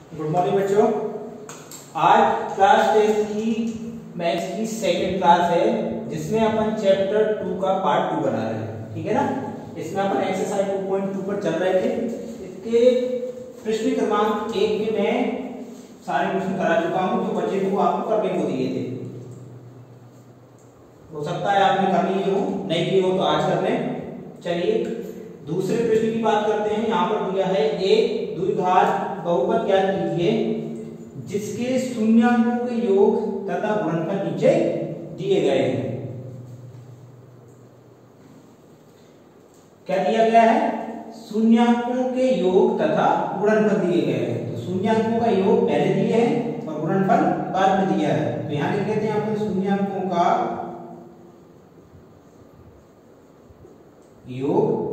Good morning बच्चों। आज class 10 की मैथ्स की सेकंड क्लास है जिसमें अपन चैप्टर 2 का पार्ट 2 बना रहे हैं। ठीक है ना। इसमें अपन एक्सरसाइज 2.2 पर चल रहे थे। इसके प्रश्न क्रमांक 1 में मैं सारे क्वेश्चन करा चुका हूं जो बच्चे को आपको करने को दिए थे। हो सकता है आपने कर लिए हो, नहीं किए हो तो आज कर लें। चलिए दूसरे प्रश्न की बात करते हैं। यहाँ पर दिया है एक द्विघात बहुपद ज्ञात कीजिए जिसके शून्याङ्कों के योग तथा गुणनफल नीचे दिए गए हैं। क्या दिया गया है? शून्याङ्कों के योग तथा गुणनफल दिए गए हैं। तो शून्याङ्कों का योग पहले दिए हैं और गुणनफल बाद में दिया है। तो यहां लिख लेते हैं अपन शून्याङ्कों का योग,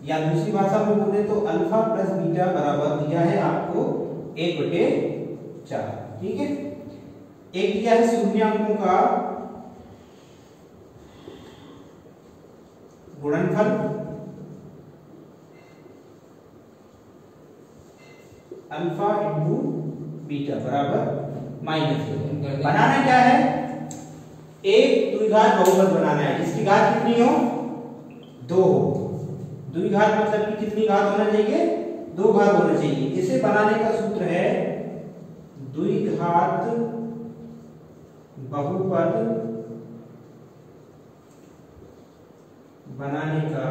या दूसरी भाषा में बोले तो अल्फा प्लस बीटा बराबर दिया है आपको 1/4। ठीक है। एक दिया है शून्याङ्कों का गुणनफल अल्फा इंटू बीटा बराबर माइनस। बनाना क्या है? एक द्विघात बहुपद बनाना है जिसकी घात कितनी हो? 2 हो। द्विघात मतलब कि कितनी घात होना चाहिए? 2 घात होना चाहिए। इसे बनाने का सूत्र है द्विघात बहुपद बनाने का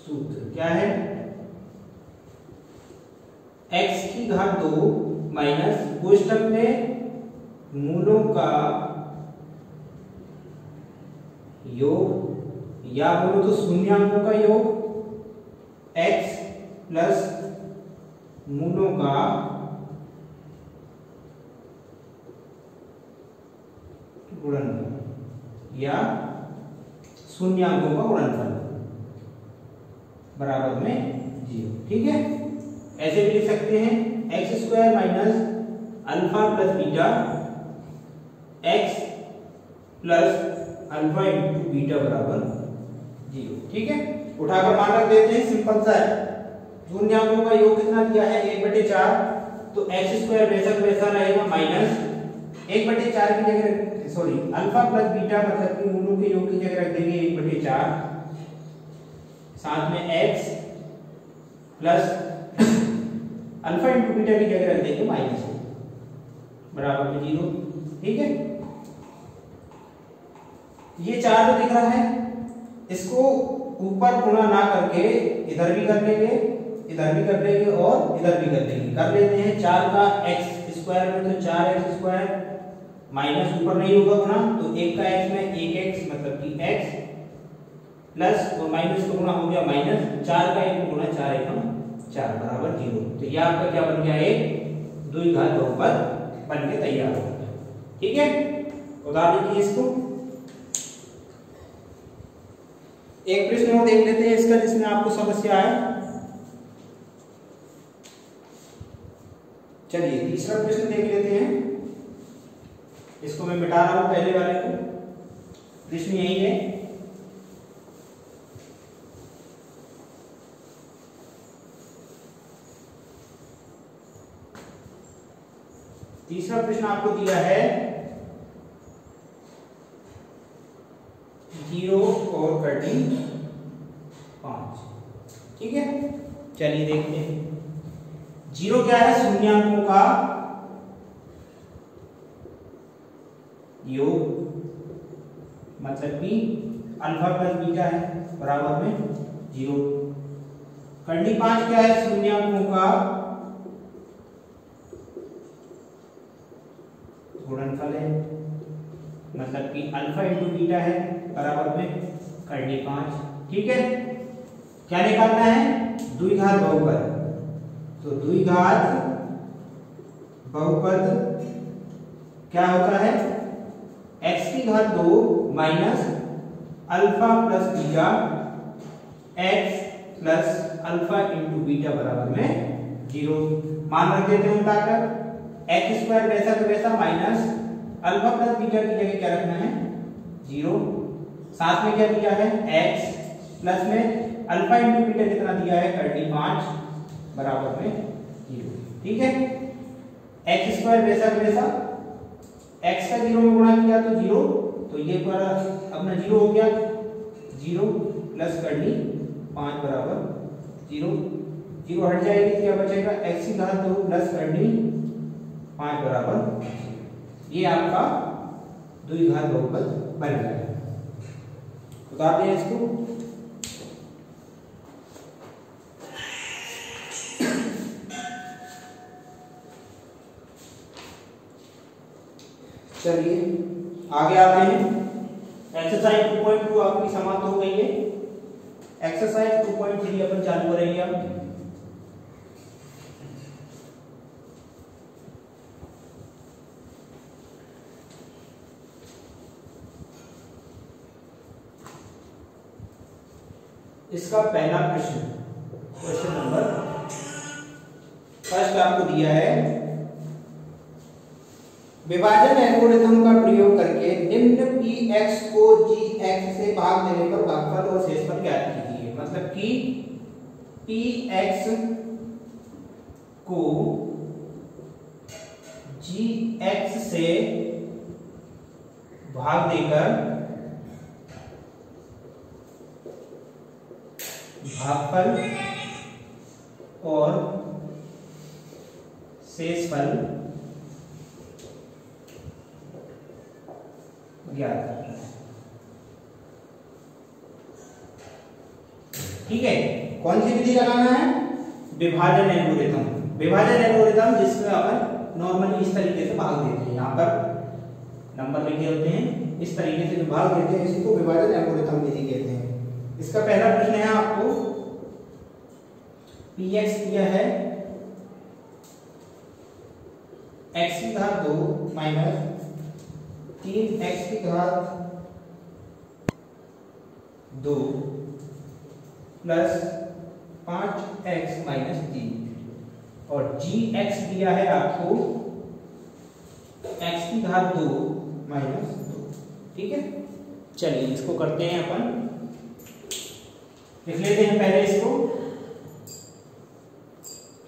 सूत्र क्या है? x की घात 2 माइनस कोष्टक में मूलों का योग, या बोलो तो शून्याङ्कों का योग x प्लस मूलों का गुणनफल या शून्याङ्कों का गुणनफल बराबर में 0। ठीक है। ऐसे भी लिख सकते हैं x² minus alpha plus beta x plus alpha into beta बराबर 0। ठीक है। उठाकर मान रख देते हैं, सिंपल सा है। शून्याङ्कों का योग कितना दिया है? 1/4। तो x² बेशक वैसा रहेगा माइनस 1/4 की जगह अल्फा प्लस बीटा मतलब कि मूलों के योग की जगह रख देंगे 1/4, साथ में x plus alpha into beta की जगह रख देंगे माइनस बराबर में 0। ठीक है। ये 4 जो दिख रहा है इसको ऊपर गुणा ना करके इधर भी कर लेंगे, इधर भी कर लेंगे और इधर भी कर लेंगे। कर लेते हैं 4 का x² में तो 4x² माइनस ऊपर नहीं होगा गुणा, तो 1 का x में 1x मतलब कि x प्लस और माइनस का गुणा हो गया माइनस 4 का 1 गुणा 4 एकम 4 बराबर 0। तो ये आपका क्या बन गया? एक द्विघात बहुपद बन के तैयार हो गया। ठीक है। उदाहरण लिखिए इसको। एक प्रश्न और देख लेते हैं इसका जिसमें आपको समस्या है। चलिए तीसरा प्रश्न देख लेते हैं। इसको मैं मिटा रहा हूं पहले वाले को। प्रश्न यही है। तीसरा प्रश्न आपको दिया है 0 और कटिंग 5। ठीक है। चलिए देखते हैं। 0 क्या है? शून्याङ्कों का योग मतलब कि अल्फा प्लस बीटा है बराबर में 0। कड़ी 5 क्या है? शून्याङ्कों का गुणनफल है मतलब कि अल्फा इंटू बीटा है बराबर में करनी 5। ठीक है। क्या निकालना है? द्विघात बहुपद। तो द्विघात बहुपद क्या होता है? x की घात 2 minus alpha plus beta x plus alpha into beta बराबर में 0। मान रख देते हैं उठाकर x² वैसा तो वैसा माइनस अल्फा प्लस बीटा की जगह क्या रखना है? 0। साथ में क्या दिया है? x प्लस में अल्फा इंटू बीटा कितना दिया है 35 बराबर में 0। ठीक है, एक्स स्क्वायर वैसा वैसा, एक्स का 0 में गुणा किया तो 0, तो ये पूरा अपना 0 हो गया, 0 प्लस करनी 5 बराबर 0, 0 हट जाएगी तो क्या बचेगा, एक्स की घात 2 प्लस करनी 5 बराबर 0। ये आपका द्विघात बहुपद बन गया है। उतारते हैं इसको। चलिए आगे आते हैं। एक्सरसाइज 2.2 आपकी समाप्त हो गई है। एक्सरसाइज 2.3 अपन चालू करेंगे अब। इसका पहला प्रश्न, क्वेश्चन नंबर फर्स्ट आपको दिया है, विभाजन एल्गोरिथम का प्रयोग करके निम्न px को gx से भाग देने पर भागफल और शेषफल ज्ञात कीजिए। मतलब कि px को gx से भाग देकर भागफल और शेषफल ज्ञात करना है। ठीक है, कौन सी विधि लगाना है, विभाजन एल्गोरिथम। विभाजन एल्गोरिथम जिसमें अपन नॉर्मली इस तरीके से भाग देते हैं, यहाँ पर नंबर लिखे होते हैं, इस तरीके से जो भाग देते हैं इसी को विभाजन एल्गोरिथम विधि कहते हैं। इसका पहला प्रश्न है आपको, px दिया है x की घात 2 माइनस 3x की घात 2 प्लस 5x माइनस 3 और gx दिया है आपको x की घात 2 माइनस 2। ठीक है, चलिए इसको करते हैं अपन, लिख लेते हैं पहले इसको।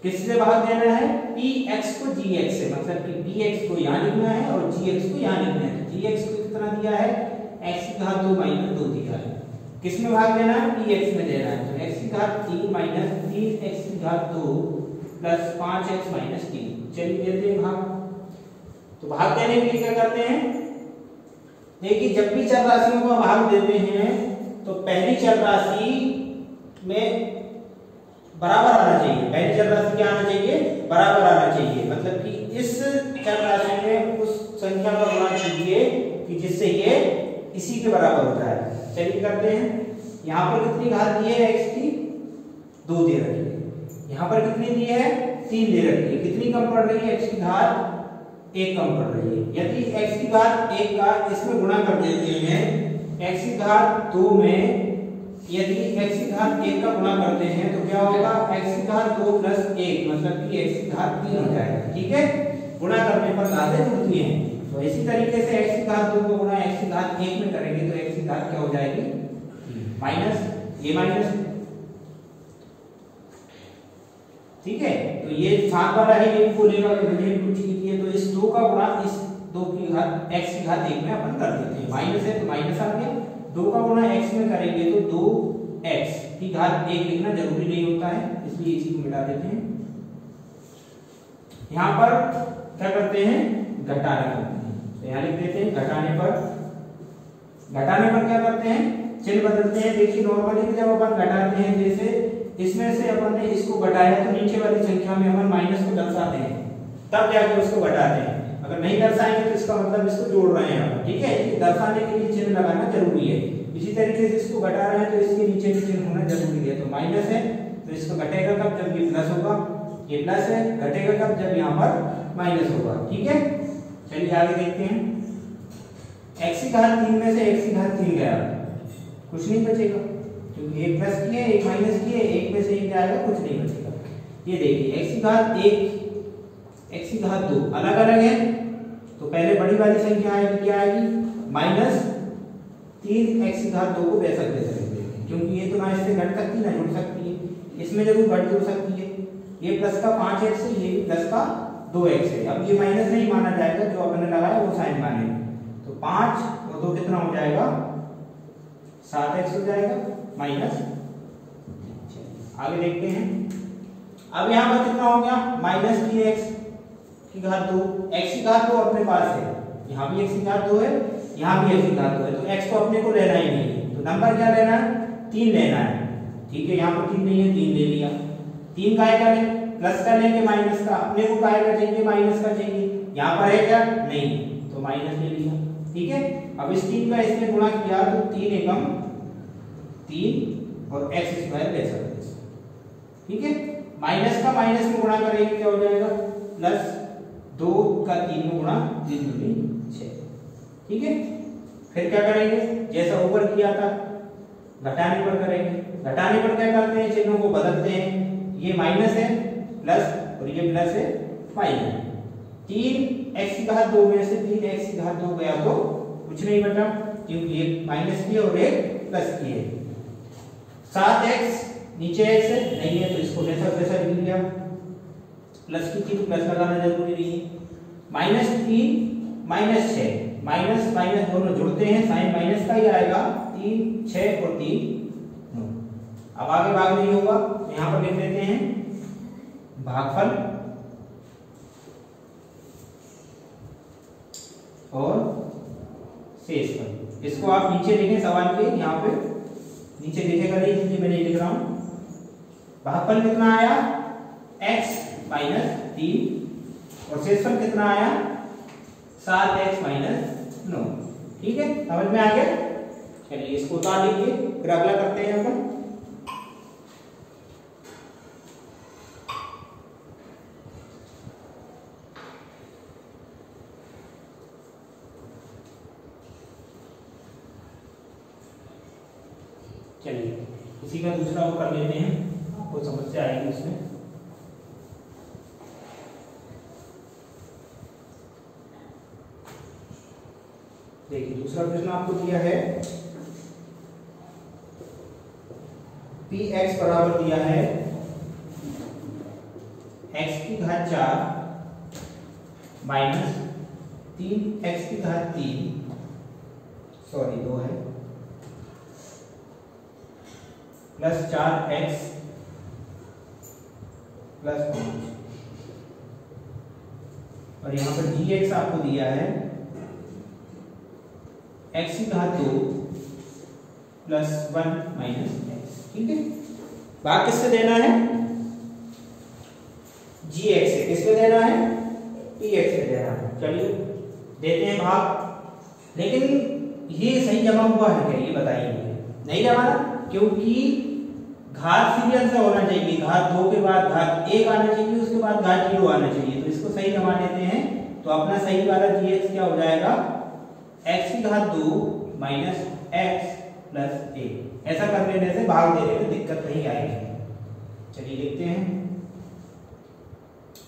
किससे भाग देना है, px को gx से, मतलब कि px को यहाँ लिखना है और gx को यहाँ लिखना है। तो gx को कितना दिया है, x की घात 2 माइनस 2 दिया है। किस में भाग देना है, px में देना है। तो x की घात 3 माइनस 3x की घात 2 प्लस 5x माइनस 3। चलिए देते हैं भाग। तो भाग देने के लिए क्या करते हैं, देखिए जब भी चर राशियों का भाग देते हैं तो पहली चर राशि में बराबर आना चाहिए। पहली चर राशि क्या आना चाहिए, बराबर आना चाहिए। मतलब कि इस चर राशि में उस संख्या का गुणा कीजिए कि जिससे ये इसी के बराबर होता है। चलिए करते हैं। यहाँ पर कितनी घात दी है x की, 2 दे रखी है। यहाँ पर कितनी दी है, 3 दे रखी है। कितनी कम पड़ रही है, x की घात 1 कम पड़ रही है। यदि x की घात 1 का इसमें गुणा कर देते हैं, x की घात 2 में यदि x की घात 1 का गुणा करते हैं तो क्या होगा, x की घात 2 प्लस 1 मतलब कि x की घात 3 हो जाएगा। ठीक है, गुणा करने पर घातें जुड़ती हैं। तो इसी तरीके से x की घात 2 को गुणा x की घात 1 में करेंगे तो x की घात क्या हो जाएगी, माइनस ये माइनस। ठीक है, तो ये साथ वाला ही एक को लेगा तो इस 2 का गुणा इस 2 की घात x की घात 1 में अपन कर देते हैं। माइनस है तो माइनस आ गया, 2 का गुणा x में करेंगे तो 2x की घात 1 लिखना जरूरी नहीं होता है, इसलिए इसी को मिटा देते हैं। यहाँ पर क्या करते हैं, घटाना करते हैं। तो यहाँ लिख देते हैं घटाने पर क्या करते हैं, चिन्ह बदलते हैं। देखिए नॉर्मली जब अपन घटाते हैं, जैसे इसमें से अपन ने इसको घटाया तो नीचे वाली संख्या में अपन माइनस को दर्शाते हैं, तब जाके उसको घटाते हैं। अगर नहीं दर्शाएंगे तो इसका मतलब इसको जोड़ रहे हैं हम। ठीक है, दर्शाने के लिए चिन्ह लगाना जरूरी है। इसी तरीके से इसको घटा रहे हैं तो इसके नीचे भी चिन्ह होना जरूरी है। तो माइनस है तो इसको घटेगा कब, जब ये प्लस होगा। ये प्लस है, घटेगा कब, जब यहाँ पर माइनस होगा। ठीक है, चलिए आगे देखते हैं। x की घात 3 में से x की घात 3 गया, कुछ नहीं बचेगा क्योंकि एक प्लस किए एक माइनस किए, एक में से एक जाएगा, कुछ नहीं बचेगा। ये देखिए x की घात 1 x की घात 2 अलग अलग है, तो पहले बड़ी वाली संख्या आएगी, क्या आएगी, माइनस 3x की घात 2 को वैसा वैसा लिख देते हैं, क्योंकि ये तो ना इससे घट सकती ना जुड़ सकती है, इसमें जरूर घट जुड़ सकती है। ये प्लस का 5x है, ये भी प्लस का 2x है। अब ये माइनस नहीं माना जाएगा, जो आपने लगाया वो साइन मानेंगे। तो 5 और 2 कितना हो जाएगा, 7x हो जाएगा माइनस। आगे देखते हैं। अब यहाँ पर कितना हो गया, माइनस 3x की घात 2। x की घात 2 अपने पास है, यहाँ भी x की घात 2 है, यहाँ भी x की घात 2 है, तो x को अपने को लेना ही नहीं है। तो नंबर क्या लेना है, 3 लेना है। ठीक है, यहाँ पर 3 नहीं है, 3 ले लिया। 3 काय का लें, प्लस का लें कि माइनस का, अपने को काय का चाहिए, माइनस का चाहिए। यहाँ पर है क्या, नहीं, तो माइनस ले लिया। ठीक है, अब इस 3 का इसमें गुणा किया तो 3 एकम 3 और x स्क्वायर ले सकते हैं। ठीक है, माइनस का माइनस में गुणा करेंगे क्या हो जाएगा, प्लस 2 का 3 में गुणा 3 दूनी 6। ठीक है, फिर क्या करेंगे, जैसा ऊपर किया था घटाने पर करेंगे। घटाने पर क्या करते हैं, चिन्हों को बदलते हैं। ये माइनस है प्लस और ये प्लस है माइनस। 3x की घात 2 में से 3x की घात 2 गया तो कुछ नहीं बचा, क्योंकि एक माइनस की और एक प्लस की है। 7x नीचे x है, नहीं है, तो इसको जैसा वैसा लिख लिया। प्लस की थी तो प्लस लगाना जरूरी नहीं है। माइनस 3 माइनस 6, माइनस माइनस दोनों जुड़ते हैं, साइन माइनस का ही आएगा। 3 6 और 3 9। अब आगे भाग नहीं होगा, तो यहाँ पर लिख देते हैं भागफल और शेषफल। इसको आप नीचे लिखें सवाल के, यहाँ पे नीचे लिखेगा नहीं, इसलिए मैं नहीं लिख रहा हूं। भागफल कितना आया, x माइनस 3 और शेषफल कितना आया, 7x माइनस 9। ठीक है, समझ में आ गया। चलिए इसको उतार लीजिए, फिर अगला करते हैं अपन। चलिए इसी का दूसरा वो कर लेते हैं, आपको समस्या आएगी उसमें। देखिए दूसरा प्रश्न आपको दिया है, px बराबर दिया है x की घात 4 माइनस 3x की घात 3, सॉरी 2 है, प्लस 4x प्लस 5। और यहाँ पर dx आपको दिया है x की घात 2 प्लस 1 माइनस x। ठीक है, भाग किससे देना है, gx से। किससे देना है, px से देना है। चलिए देते हैं भाग। लेकिन ये सही जमा हुआ है क्या, ये बताइए। नहीं जमा ना, क्योंकि घात सीरियल से होना चाहिए। घात 2 के बाद घात 1 आना चाहिए, उसके बाद घात 0 आना चाहिए। तो इसको सही जमा देते हैं, तो अपना सही वाला gx क्या हो जाएगा, x की घात 2 माइनस x प्लस 1। ऐसा कर लेने से भाग देने में दिक्कत नहीं आएगी। चलिए देखते हैं,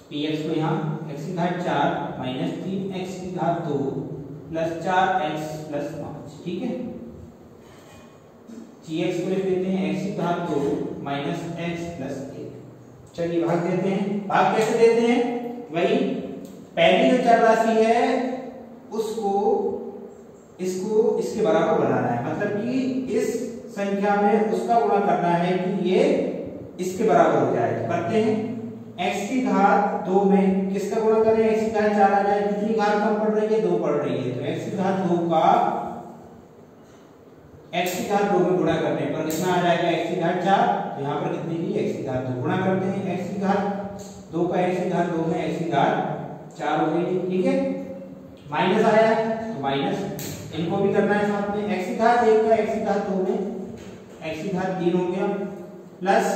px को यहाँ x की घात 4 माइनस 3x की घात 2 प्लस 4x प्लस 5। ठीक है, gx को लिख देते हैं x की घात 2 माइनस x प्लस 1। चलिए भाग देते हैं। भाग कैसे देते हैं, वही पहली जो चर राशि है उसको इसको इसके बराबर बनाना है। मतलब कि इस संख्या में उसका गुणा करना है कि ये इसके बराबर हो जाए। तो करते हैं, x की घात 2 में किसका गुणा करें, x की घात 4 आ जाए। कितनी घात कम पड़ रही है, 2 पड़ रही है, तो x की घात 2 का x की घात 2 में गुणा करने पर कितना आ जाएगा, x की घात 4। तो यहाँ पर कितनी की, x की घात 2 गुणा करते हैं, x की घात 2 का x की घात 2 में x की घात 4 हो गई। ठीक है, माइनस आया तो माइनस, इनको भी करना है साथ में। x की घात 1 का x की घात 2 में x की घात 3 हो गया, प्लस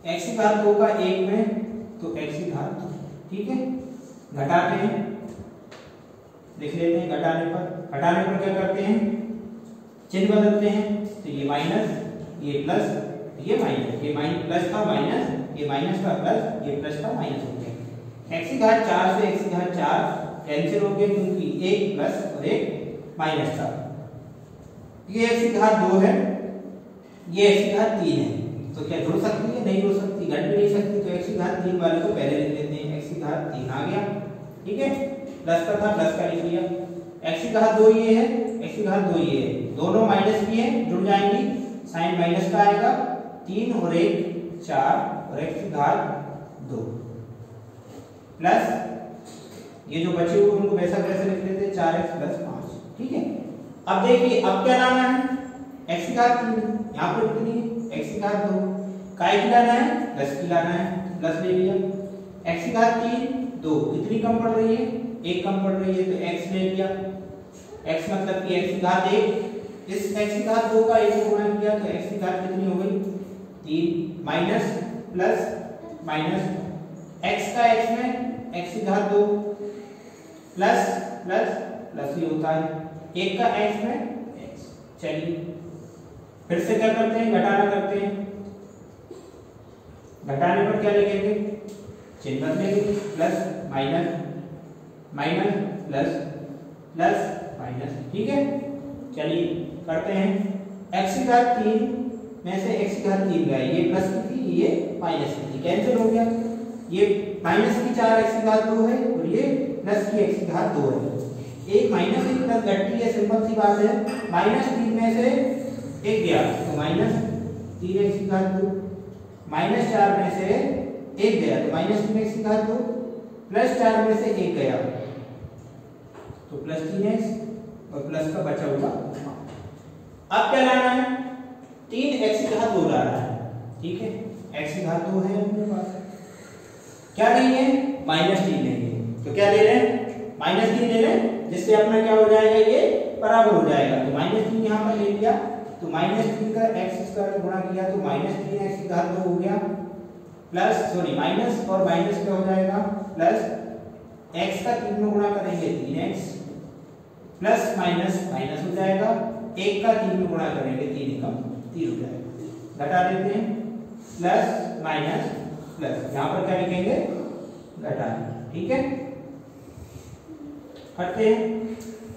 x की घात 2 का 1 में तो x की घात 2। ठीक है, घटाते हैं, लिख लेते हैं घटाने पर क्या करते हैं, चिन्ह बदलते हैं। तो ये माइनस, ये प्लस, ये माइनस, ये माइनस प्लस का माइनस, ये माइनस का प्लस, ये प्लस का माइनस हो गया। x की घात 4 से x की घात 4 कैंसिल हो गए, क्योंकि एक प्लस और एक माइनस था। ये x की घात 2 है, ये x की घात 3 है। तो क्या जुड़ सकती है? नहीं जुड़ सकती, घट भी नहीं सकती। तो x की घात 3 वाले को पहले लिख लेते हैं, x की घात 3 आ गया, ठीक है। प्लस का था, प्लस का लिख लिया। x की घात 2 ये है, x की घात 2 ये है, दोनों माइनस की है, जुड़ जाएंगी, साइन माइनस का आएगा, 3 और 1 4 और x की घात 2 प्लस ये जो बचे हुए उनको वैसा वैसे लिख लेते हैं, 4x प्लस 5, ठीक है। अब देखिए अब क्या लाना है, x की घात 3 यहाँ पर कितनी है, x की घात 2, काय की लाना है, प्लस की लाना है, प्लस ले लिया। x की घात 3 2 कितनी कम पड़ रही है, 1 कम पड़ रही है, तो x ले लिया। x मतलब कि x की घात 1, इस x की घात 2 का 1 से गुणा किया तो x की घात कितनी हो गई, 3 माइनस प्लस माइनस, x का x में x की घात 2 प्लस प्लस प्लस ही होता है, 1 का x में x। चलिए फिर से क्या करते हैं, घटाना करते हैं। घटाने पर क्या लिखेंगे, चिन्ह बदलेंगे, plus minus minus plus plus minus, ठीक है। चलिए करते हैं, x की घात 3 में से x की घात 3 गए, ये प्लस की थी, ये माइनस की थी, कैंसिल हो गया। ये माइनस की 4x की घात 2 है और ये प्लस की x की घात 2 है। एक माइनस एक प्लस घटती है, सिंपल सी बात है। माइनस 3 में से 1 गया तो माइनस 3x की घात 2, माइनस 4 में से 1 गया तो माइनस 3x की घात 2, प्लस 4 में से 1 गया तो प्लस 3x और प्लस का बचा हुआ। अब क्या लाना है, 3x की घात 2 लाना है, ठीक है। x की घात 2 है अपने पास, क्या नहीं है, -3 लेंगे, तो क्या ले रहे हैं, -3 ले रहे हैं, जिससे अपना क्या हो जाएगा, ये बराबर हो जाएगा। तो -3 यहाँ पर ले लिया, तो -3 का x स्क्वायर गुणा किया तो -3x की घात 2 हो गया, प्लस सॉरी माइनस और माइनस क्या हो जाएगा, प्लस x का 3 में गुणा करेंगे 3x प्लस माइनस माइनस हो जाएगा, 1 का 3 में गुणा करेंगे 3 एकम 3 हो जाएगा। घटा देते हैं, प्लस माइनस प्लस, यहाँ पर क्या लिखेंगे, घटाना, ठीक है। करते हैं,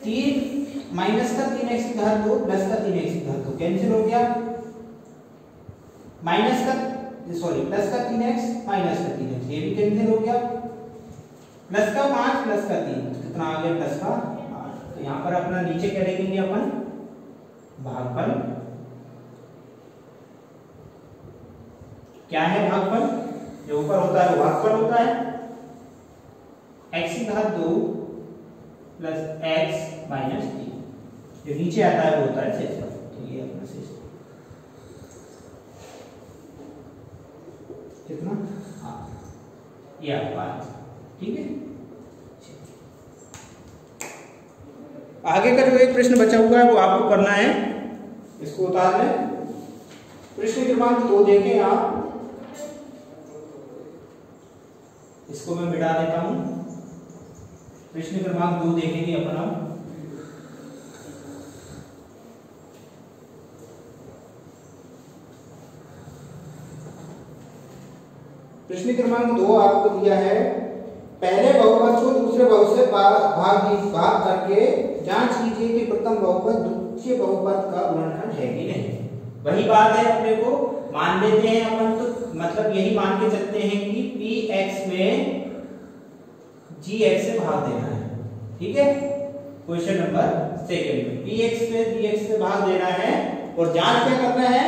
3 माइनस का 3x की घात 2 प्लस का 3x की घात 2 कैंसिल हो गया, माइनस का सॉरी प्लस का 3x माइनस का 3x ये भी कैंसिल हो गया, प्लस का 5 प्लस का 3 कितना आ गया, प्लस का 8। तो यहाँ पर अपना नीचे क्या लिखेंगे अपन, भागफल। क्या है भागफल, जो ऊपर होता है वो भागफल होता है, x की घात 2 प्लस x माइनस 3, जो नीचे आता है वो होता है शेषफल। तो ये अपना शेषफल कितना, ये आपका, ठीक है। आगे का जो एक प्रश्न बचा हुआ है वो आपको करना है, इसको उतार लें। प्रश्न क्रमांक 2 देखें आप, इसको मैं मिटा देता हूं। प्रश्न क्रमांक 2 देखेंगे अपन हम। प्रश्न क्रमांक 2 आपको दिया है, पहले बहुपद को दूसरे बहुपद से भाग करके जांच कीजिए कि प्रथम बहुपद द्वितीय बहुपद का गुणनखंड है कि नहीं। वही बात है, अपने को मान लेते हैं अपन, तो मतलब यही मान के चलते हैं कि px में gx से भाग देना है, ठीक है। क्वेश्चन नंबर 2 में px पे gx से भाग देना है और जांच क्या करना है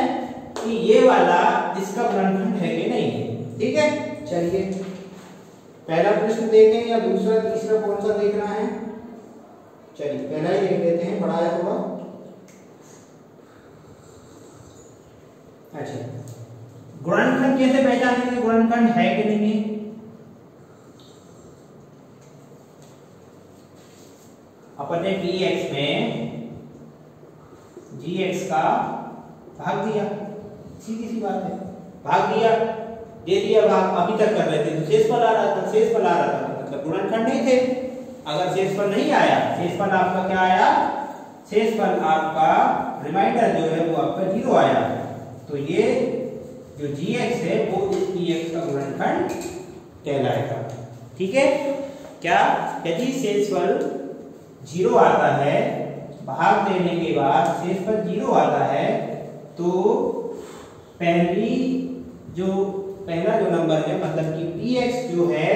कि ये वाला इसका गुणनखंड है कि नहीं है, ठीक है। चलिए पहला प्रश्न देखें या दूसरा तीसरा कौन सा देखना है, चलिए पहला ही देख लेते हैं, बड़ा है थोड़ा। अच्छा, गुणनखंड कैसे पहचानेंगे, गुणनखंड है कि नहीं है। अपन ने px में gx का भाग दिया, सीधी सी बात है, भाग दिया, दे दिया भाग, अभी तक कर रहे थे तो शेषफल आ रहा था, शेषफल आ रहा था मतलब गुणनखंड नहीं थे। अगर शेषफल नहीं आया, शेषफल आपका क्या आया, शेषफल आपका रिमाइंडर जो है वो आपका 0 आया, तो ये जो gx है वो इस px का गुणनखंड कहलाएगा, ठीक है। क्या, यदि शेषफल 0 आता है, भाग देने के बाद शेषफल 0 आता है, तो पहली जो पहला जो नंबर है मतलब कि px जो है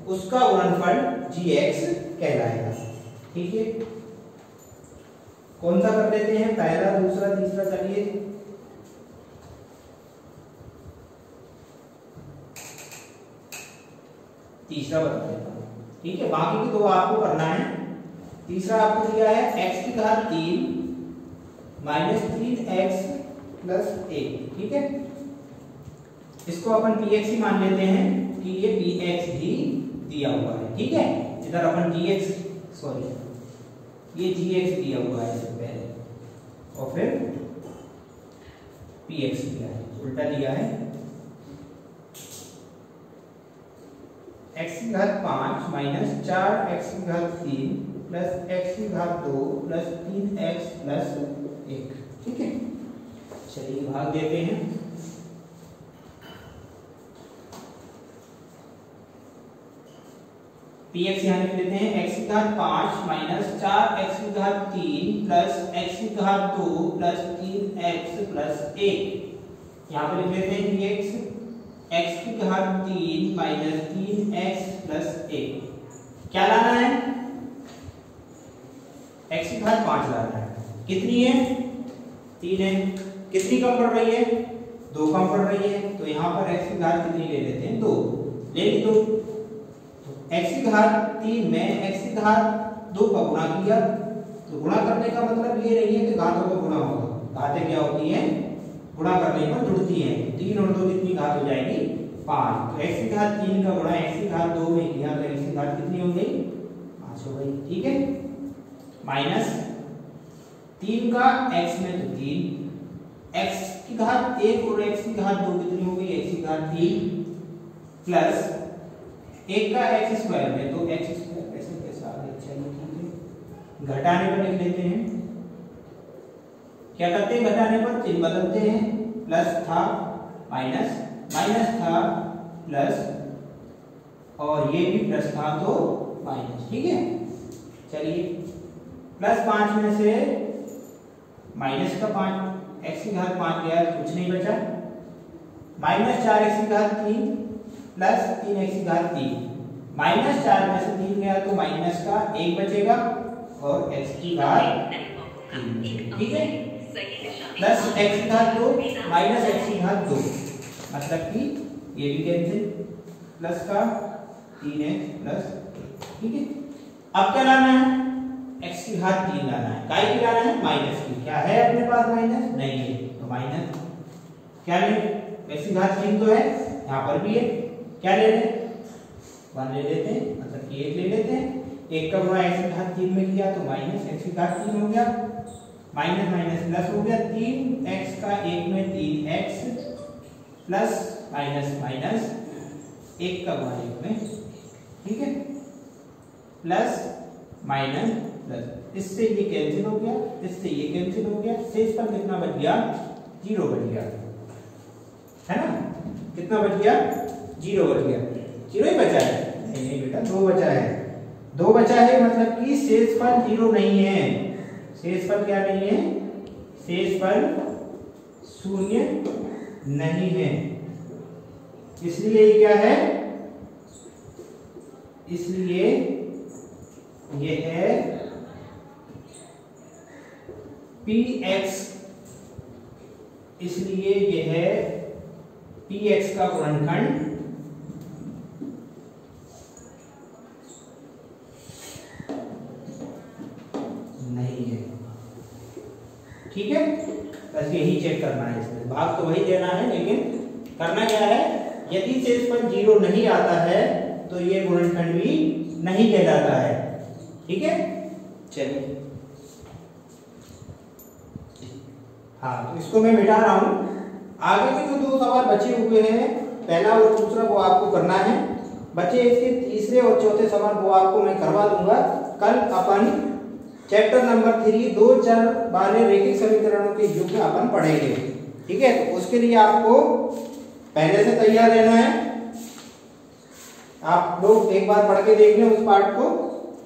उसका गुणनफल gx कहलाएगा। ठीक है, कौन सा कर लेते हैं, पहला दूसरा तीसरा, चलिए तीसरा बता देता हूं। ठीक है, बाकी की दो आपको करना है। तीसरा आपको दिया है x की घात 3 माइनस 3x प्लस 1। ठीक है, इसको अपन px ही मान लेते हैं कि ये px भी दिया हुआ है। ठीक है, इधर अपन gx सॉरी ये gx दिया हुआ है पहले और फिर px दिया है, उल्टा दिया है। x की घात 5 माइनस 4x की घात 3 प्लस x की घात 2 प्लस 3x प्लस 1। ठीक है, चलिए भाग देते हैं। px यहाँ लिख लेते हैं x की घात 5 माइनस 4x की घात 3 प्लस x की घात 2 प्लस 3x प्लस 1। यहाँ पे लिख लेते हैं px x की घात 3 माइनस 3x प्लस 1। क्या लाना है, x की घात 5 लाना है। कितनी है, 3 है। कितनी कम पड़ रही है, 2 कम पड़ रही है। तो यहाँ पर x की घात कितनी ले लेते हैं, 2 ले ली। तो x की घात 3 में x की घात 2 का गुणा किया। तो गुणा करने का मतलब ये नहीं है कि घातों का गुणा होगा, घातें क्या होती हैं, गुणा करने पर जुड़ती हैं। 3 और 2 कितनी घात हो जाएगी, 5। तो x की घात 3 का गुणा x की घात 2 में किया तो x की घात कितनी हो गई, 5 हो गई। ठीक है, माइनस 3 का x में तो 3, x की घात 1 और x की घात 2 कितनी हो गई, x की घात 3 प्लस 1 का x स्क्वायर में तो x स्क्वायर ऐसे कैसा आ गया, चलिए ठीक है, घटाने पर लिख लेते हैं। क्या करते हैं, घटाने पर चिन्ह बदलते हैं। प्लस था माइनस, माइनस था प्लस, और ये भी प्लस था तो माइनस। ठीक है, चलिए प्लस 5 में से माइनस का 5 x की घात 5 गया, कुछ नहीं बचा। माइनस 4x की घात 3 प्लस 3x की घात 3, माइनस 4 में से 3 गया तो माइनस का 1 बचेगा और x की घात 3। ठीक है, प्लस x की घात 2 माइनस x की घात 2, मतलब कि ये भी कैंसिल, प्लस का 3x प्लस। ठीक है, अब क्या लाना है, x की घात 3 लाना है। काय की लाना है, माइनस की। क्या है अपने पास माइनस, नहीं है तो माइनस। क्या ले, x की घात 3 तो है, यहाँ पर भी है। क्या ले लें, 1 ले लेते हैं, मतलब कि 1 ले लेते हैं। 1 का गुणा x की घात 3 में किया तो माइनस x की घात 3 हो गया, माइनस माइनस प्लस हो गया। 3x का 1 में 3x प्लस माइनस माइनस 1 का गुणा 1 में। ठीक है, प्लस माइनस प्लस, इससे ये कैंसिल हो गया, इससे ये कैंसिल हो गया। शेष पर कितना बच गया, 0 बच गया, है ना। कितना बच गया, 0 बच गया। 0 ही बचा है, नहीं नहीं बेटा 2 बचा है। 2 बचा है मतलब कि शेषफल 0 नहीं है। शेषफल क्या नहीं है, शेषफल 0 नहीं है। इसलिए ये क्या है, इसलिए ये है px, इसलिए ये है px का गुणनखंड नहीं है। ठीक है, बस यही चेक करना है, इसमें भाग तो वही देना है, लेकिन करना क्या है, यदि शेषफल 0 नहीं आता है तो ये गुणनखंड भी नहीं कहलाता है। ठीक है, चलिए हाँ, तो इसको मैं मिटा रहा हूं। आगे के जो 2 सवाल बचे हुए हैं, पहला और दूसरा, वो आपको करना है। बचे इसके तीसरे और चौथे सवाल, वो आपको मैं करवा दूंगा। कल अपन चैप्टर नंबर 3 2 चर वाले रैखिक समीकरणों के युग में अपन पढ़ेंगे। ठीक है, तो उसके लिए आपको पहले से तैयार रहना है। आप लोग एक बार पढ़ के देख लें उस पार्ट को,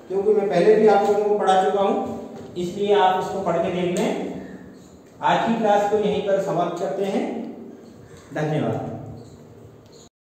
क्योंकि मैं पहले भी आप लोगों को पढ़ा चुका हूं, इसलिए आप उसको पढ़ के देख लें। आज की क्लास को यहीं पर समाप्त करते हैं। धन्यवाद।